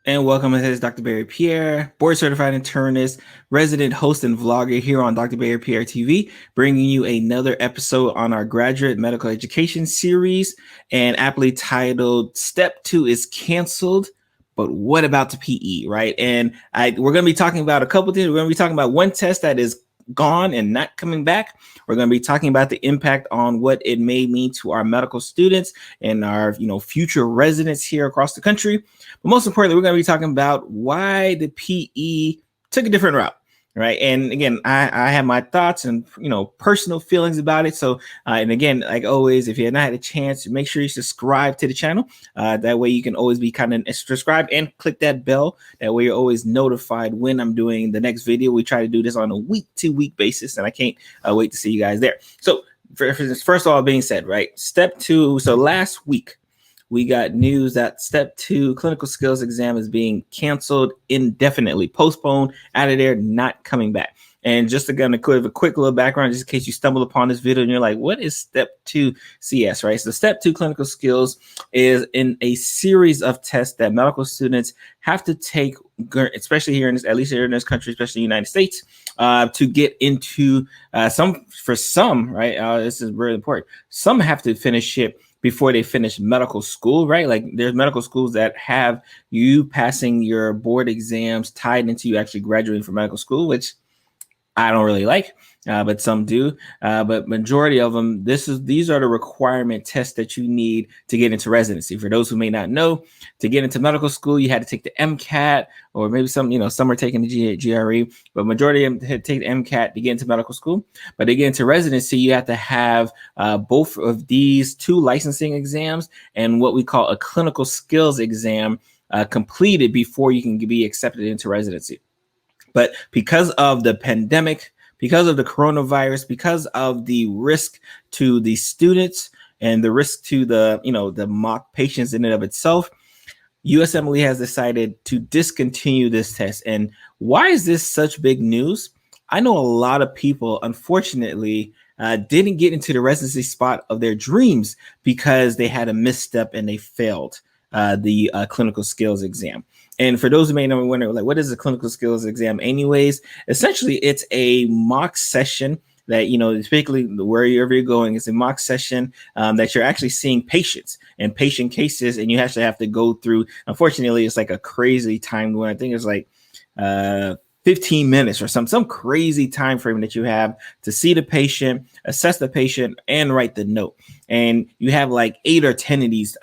And welcome. This is Dr. Barry Pierre, board certified internist, resident host and vlogger here on Dr. Barry Pierre TV, bringing you another episode on our graduate medical education series and aptly titled Step 2 is Canceled. But what about the PE, right? And we're going to be talking about a couple things. We're going to be talking about one test that is gone and not coming back. We're going to be talking about the impact on what it may mean to our medical students and our future residents here across the country. But most importantly, we're going to be talking about why the PE took a different route, right? And again, I have my thoughts and personal feelings about it. So and again, like always, if you have not had a chance, make sure you subscribe to the channel. That way you can always be kind of subscribed and click that bell. That way you're always notified when I'm doing the next video. We try to do this on a week-to-week basis, and I can't wait to see you guys there. So first of all, being said, right, step 2. So last week, we got news that step 2 clinical skills exam is being canceled indefinitely, postponed, out of there, not coming back. And just to give a quick little background, just in case you stumbled upon this video and you're like, what is step 2 CS, right? So step 2 clinical skills is in a series of tests that medical students have to take, especially here at least here in this country, especially the United States, to get into some, right? This is really important. Some have to finish it before they finish medical school, right? Like there's medical schools that have you passing your board exams tied into you actually graduating from medical school, which I don't really like, but some do. But majority of them, these are the requirement tests that you need to get into residency. For those who may not know, to get into medical school, you had to take the MCAT, or maybe some are taking the GRE, but majority of them take the MCAT to get into medical school. But to get into residency, you have to have both of these 2 licensing exams and what we call a clinical skills exam completed before you can be accepted into residency. But because of the pandemic, because of the coronavirus, because of the risk to the students and the risk to the mock patients in and of itself, USMLE has decided to discontinue this test. And why is this such big news? I know a lot of people, unfortunately, didn't get into the residency spot of their dreams because they had a misstep and they failed the clinical skills exam. And for those who may know, wonder, like, what is a clinical skills exam anyways? Essentially, it's a mock session that, particularly wherever you're going, it's a mock session that you're actually seeing patients and patient cases, and you actually have to go through. Unfortunately, it's like a crazy timed one. I think it's like 15 minutes or some crazy time frame that you have to see the patient, assess the patient, and write the note. And you have like 8 or 10 of these,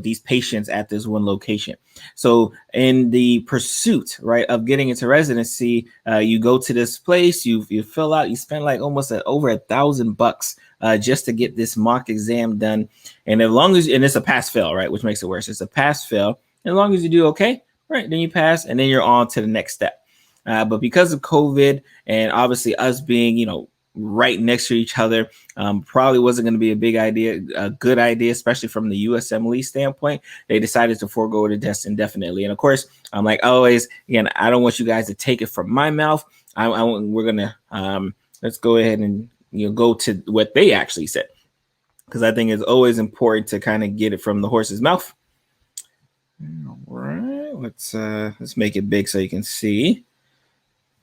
these patients at this one location. So in the pursuit, right, of getting into residency, you go to this place, you fill out, you spend like almost over $1,000 just to get this mock exam done. And and it's a pass fail, right, which makes it worse. It's a pass fail. As long as you do okay, right, then you pass, and then you're on to the next step. But because of COVID and obviously us being, right next to each other, probably wasn't going to be a good idea, especially from the USMLE standpoint. They decided to forego the test indefinitely. And of course, I'm like always, again, I don't want you guys to take it from my mouth. We're going to let's go ahead and go to what they actually said, because I think it's always important to kind of get it from the horse's mouth. All right, let's make it big so you can see.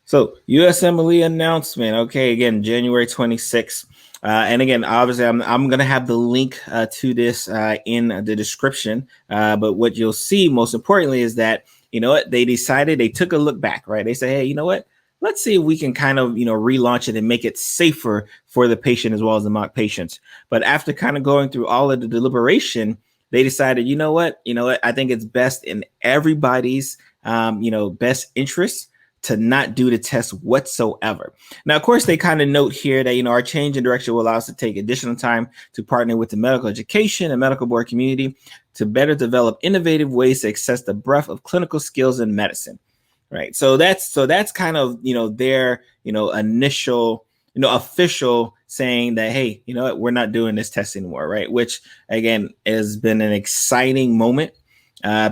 So USMLE announcement, okay, again, January 26th. And again, obviously, I'm going to have the link to this in the description. But what you'll see, most importantly, is that, they took a look back, right? They say, hey, you know what? Let's see if we can kind of, relaunch it and make it safer for the patient as well as the mock patients. But after kind of going through all of the deliberation, they decided, you know what? I think it's best in everybody's, best interest to not do the test whatsoever. Now, of course, they kind of note here that, our change in direction will allow us to take additional time to partner with the medical education and medical board community to better develop innovative ways to access the breadth of clinical skills in medicine. Right. So that's kind of, their, initial, official saying that, hey, what, we're not doing this test anymore. Right. Which, again, has been an exciting moment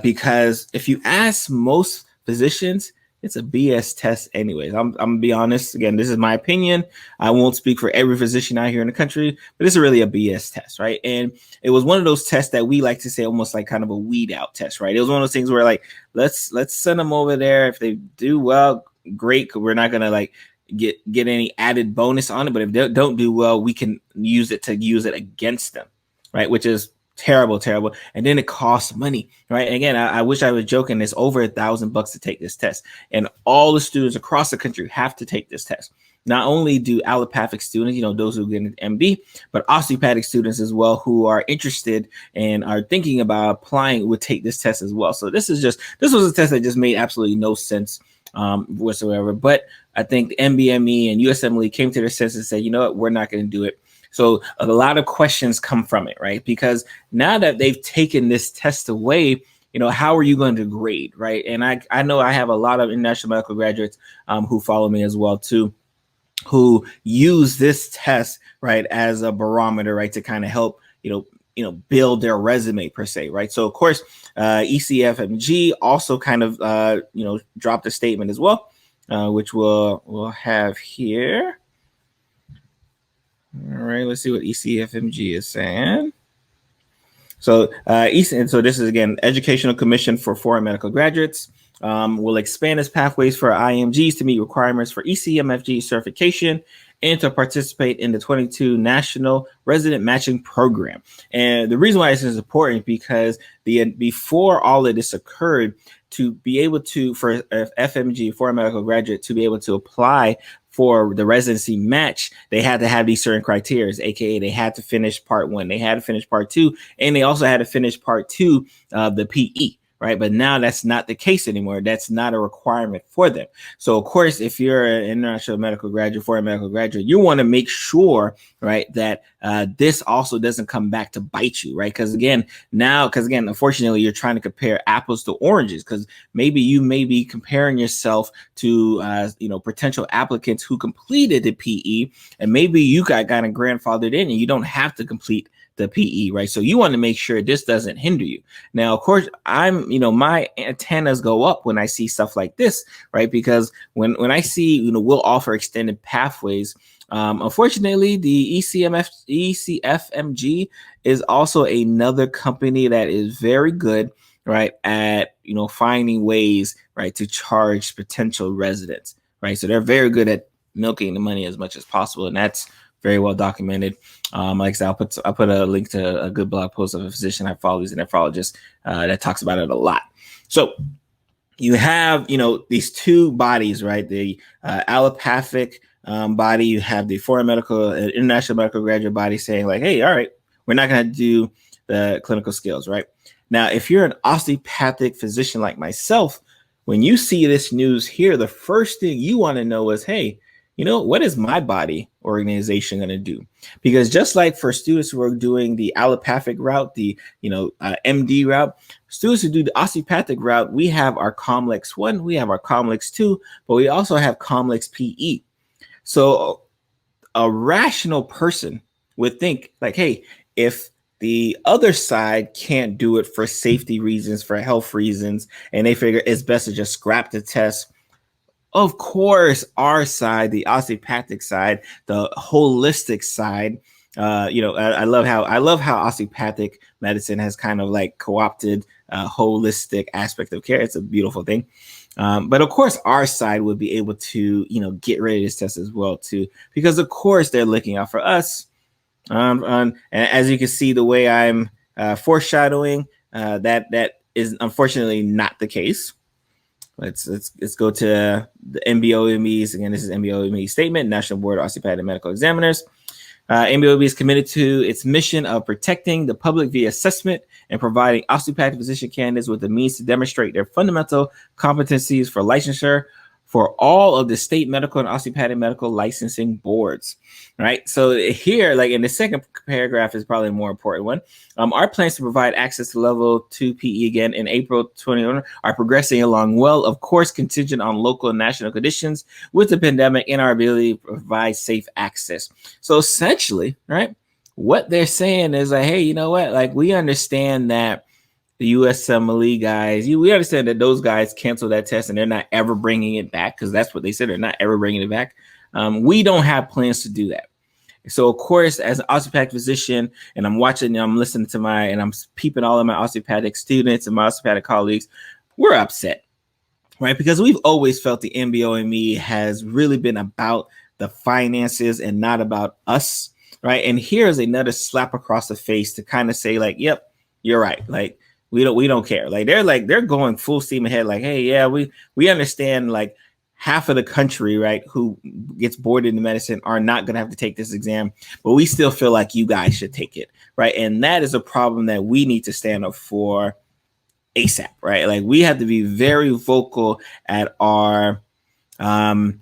because if you ask most physicians, it's a BS test anyways. I'm gonna be honest. Again, this is my opinion. I won't speak for every physician out here in the country, but it's really a BS test, right? And it was one of those tests that we like to say almost like kind of a weed out test, right? It was one of those things where like, let's send them over there. If they do well, great. We're not gonna like get any added bonus on it, but if they don't do well, we can use it against them, right? Which is terrible. And then it costs money, right? And again, I wish I was joking. It's over $1,000 to take this test, and all the students across the country have to take this test. Not only do allopathic students, those who get an MD, but osteopathic students as well who are interested and are thinking about applying would take this test as well. So this was a test that just made absolutely no sense whatsoever. But I think the NBME and USMLE came to their senses and said, you know what, we're not going to do it. So a lot of questions come from it, right? Because now that they've taken this test away, how are you going to grade, right? And I know I have a lot of international medical graduates who follow me as well too, who use this test, right, as a barometer, right, to kind of help, build their resume per se, right? So of course, ECFMG also kind of, dropped a statement as well, which we'll have here. All right, let's see what ECFMG is saying. So, so this is again, Educational Commission for Foreign Medical Graduates will expand its pathways for IMGs to meet requirements for ECFMG certification and to participate in the 22 National Resident Matching Program. And the reason why this is important because before all of this occurred, to be able to, for FMG, foreign medical graduate, to be able to apply for the residency match, they had to have these certain criteria, aka they had to finish part 1, they had to finish part 2, and they also had to finish part 2 of the PE, right? But now that's not the case anymore. That's not a requirement for them. So of course, if you're an international medical graduate, foreign medical graduate, you want to make sure, right, that this also doesn't come back to bite you, right? Because again, unfortunately, you're trying to compare apples to oranges, because maybe you may be comparing yourself to, potential applicants who completed the PE, and maybe you got kind of grandfathered in and you don't have to complete the PE, right? So you want to make sure this doesn't hinder you. Now, of course, my antennas go up when I see stuff like this, right? Because when I see, we'll offer extended pathways. Unfortunately, the ECFMG is also another company that is very good, right, at, finding ways, right, to charge potential residents, right? So they're very good at milking the money as much as possible. And that's very well documented. Like I said, I'll put a link to a good blog post of a physician I follow, who's a nephrologist, that talks about it a lot. So you have, these two bodies, right? The allopathic body, you have the foreign medical, international medical graduate body saying like, hey, all right, we're not going to do the clinical skills, right? Now, if you're an osteopathic physician like myself, when you see this news here, the first thing you want to know is, hey, what is my body organization going to do? Because just like for students who are doing the allopathic route, the MD route, students who do the osteopathic route, we have our COMLEX 1, we have our COMLEX 2, but we also have COMLEX PE. So a rational person would think like, hey, if the other side can't do it for safety reasons, for health reasons, and they figure it's best to just scrap the test, of course, our side, the osteopathic side, the holistic side, I love how osteopathic medicine has kind of like co-opted a holistic aspect of care. It's a beautiful thing. But of course, our side would be able to, get rid of this test as well too, because of course they're looking out for us. And as you can see, the way I'm foreshadowing, that is unfortunately not the case. Let's go to the NBOMEs. Again, this is NBOME statement, National Board of Osteopathic Medical Examiners. NBOME is committed to its mission of protecting the public via assessment and providing osteopathic physician candidates with the means to demonstrate their fundamental competencies for licensure for all of the state medical and osteopathic medical licensing boards, right? So here, like in the second paragraph is probably a more important one. Our plans to provide access to level 2 PE again in April 2021 are progressing along well, of course, contingent on local and national conditions with the pandemic and our ability to provide safe access. So essentially, right, what they're saying is like, hey, you know what? Like we understand that the USMLE guys, we understand that those guys cancel that test and they're not ever bringing it back, because that's what they said. They're not ever bringing it back. We don't have plans to do that. So, of course, as an osteopathic physician, and I'm watching, and I'm listening to and I'm peeping all of my osteopathic students and my osteopathic colleagues, we're upset, right? Because we've always felt the NBOME has really been about the finances and not about us, right? And here's another slap across the face to kind of say, like, yep, you're right. Like, we don't care. They're going full steam ahead. Like, hey, yeah, we understand, like, half of the country, right, who gets boarded into medicine are not going to have to take this exam, but we still feel like you guys should take it, right? And that is a problem that we need to stand up for ASAP, right? Like, we have to be very vocal at our, we'll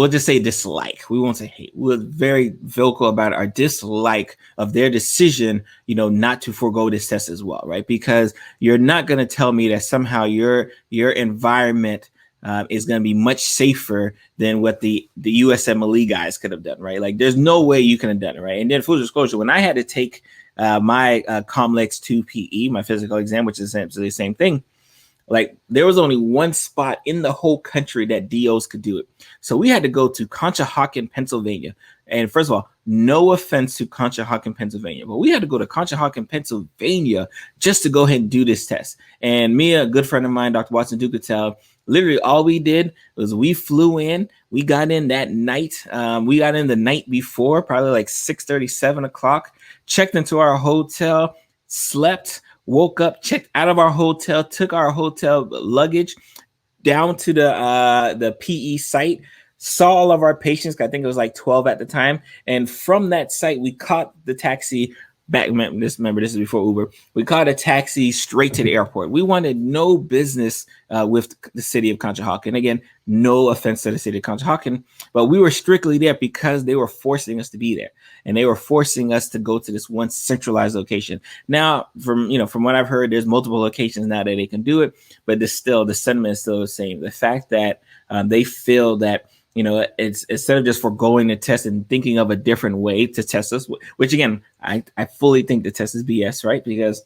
just say dislike. We won't say hate. We're very vocal about our dislike of their decision, not to forego this test as well, right? Because you're not going to tell me that somehow your environment is going to be much safer than what the USMLE guys could have done, right? Like, there's no way you can have done it, right? And then full disclosure, when I had to take my COMLEX 2 PE, my physical exam, which is essentially the same thing, like, there was only one spot in the whole country that DOs could do it. So we had to go to Conshohocken, Pennsylvania. And first of all, no offense to Conshohocken, Pennsylvania, but we had to go to Conshohocken, Pennsylvania just to go ahead and do this test. And me, a good friend of mine, Dr. Watson Ducatel, literally all we did was we flew in. We got in that night. We got in the night before, probably like 6:30, 7 o'clock, checked into our hotel, slept, woke up, checked out of our hotel, took our hotel luggage down to the PE site, saw all of our patients. I think it was like 12 at the time. And from that site, we caught the taxi back. Remember, this is before Uber. We caught a taxi straight to the airport. We wanted no business with the city of Conshohocken. Again, no offense to the city of Conshohocken, but we were strictly there because they were forcing us to be there, and they were forcing us to go to this one centralized location. Now, from what I've heard, there's multiple locations now that they can do it, but the sentiment is still the same. The fact that they feel that it's instead of just foregoing the test and thinking of a different way to test us, which again, I fully think the test is BS, right? Because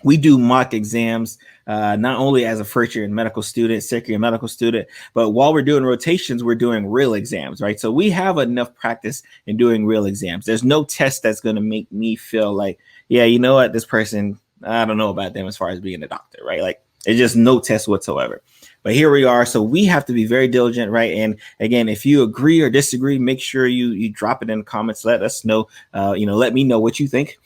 we do mock exams, not only as a first year medical student, second year medical student, but while we're doing rotations, we're doing real exams, right? So we have enough practice in doing real exams. There's no test that's going to make me feel like, yeah, you know what, this person, I don't know about them as far as being a doctor, right? Like, it's just no test whatsoever. But here we are. So we have to be very diligent, right? And again, if you agree or disagree, make sure you drop it in the comments. Let us know, let me know what you think.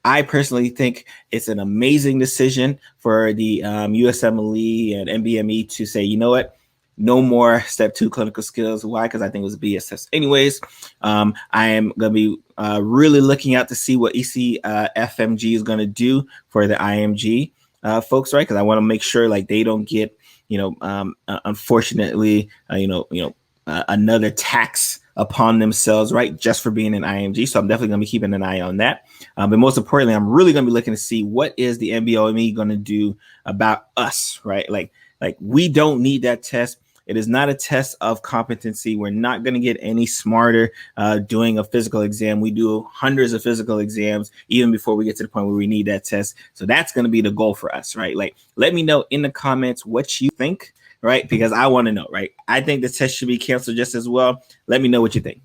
I personally think it's an amazing decision for the USMLE and NBME to say, you know what, no more step 2 clinical skills. Why? Because I think it was a BS test. Anyways, I am going to be really looking out to see what ECFMG is going to do for the IMG folks, right? Because I want to make sure like they don't get, unfortunately, another tax upon themselves, right, just for being an IMG. So I'm definitely going to be keeping an eye on that. But most importantly, I'm really going to be looking to see what is the NBOME going to do about us, right? Like we don't need that test. It is not a test of competency. We're not going to get any smarter doing a physical exam. We do hundreds of physical exams even before we get to the point where we need that test. So that's going to be the goal for us, right? Like, let me know in the comments what you think, right? Because I want to know, right? I think the test should be canceled just as well. Let me know what you think.